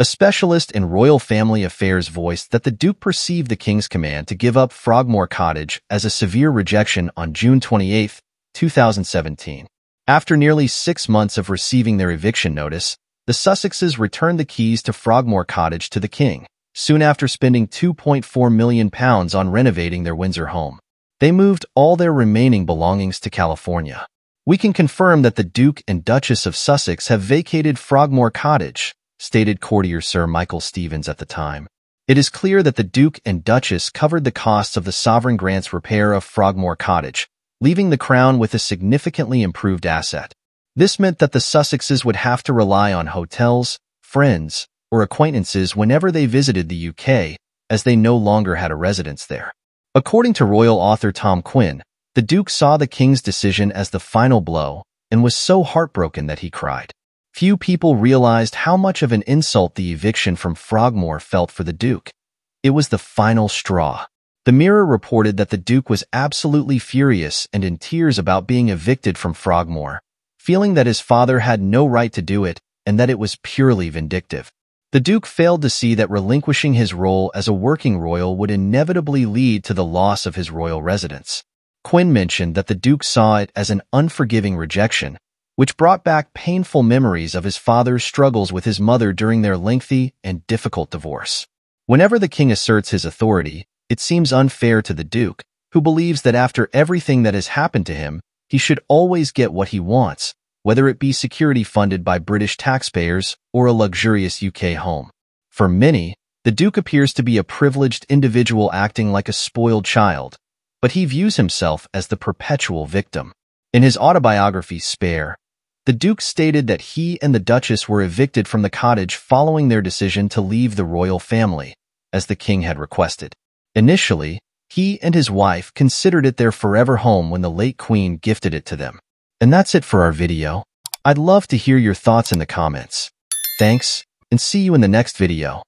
A specialist in royal family affairs voiced that the Duke perceived the King's command to give up Frogmore Cottage as a severe rejection on June 28, 2017. After nearly 6 months of receiving their eviction notice, the Sussexes returned the keys to Frogmore Cottage to the King, soon after spending £2.4 million on renovating their Windsor home. They moved all their remaining belongings to California. "We can confirm that the Duke and Duchess of Sussex have vacated Frogmore Cottage," stated courtier Sir Michael Stevens at the time. "It is clear that the Duke and Duchess covered the costs of the Sovereign Grant's repair of Frogmore Cottage, leaving the Crown with a significantly improved asset. This meant that the Sussexes would have to rely on hotels, friends, or acquaintances whenever they visited the UK, as they no longer had a residence there." According to royal author Tom Quinn, the Duke saw the King's decision as the final blow and was so heartbroken that he cried. Few people realized how much of an insult the eviction from Frogmore felt for the Duke. It was the final straw. The Mirror reported that the Duke was absolutely furious and in tears about being evicted from Frogmore, feeling that his father had no right to do it and that it was purely vindictive. The Duke failed to see that relinquishing his role as a working royal would inevitably lead to the loss of his royal residence. Quinn mentioned that the Duke saw it as an unforgiving rejection, which brought back painful memories of his father's struggles with his mother during their lengthy and difficult divorce. Whenever the King asserts his authority, it seems unfair to the Duke, who believes that after everything that has happened to him, he should always get what he wants, whether it be security funded by British taxpayers or a luxurious UK home. For many, the Duke appears to be a privileged individual acting like a spoiled child, but he views himself as the perpetual victim. In his autobiography, Spare, the Duke stated that he and the Duchess were evicted from the cottage following their decision to leave the royal family, as the King had requested. Initially, he and his wife considered it their forever home when the late Queen gifted it to them. And that's it for our video. I'd love to hear your thoughts in the comments. Thanks, and see you in the next video.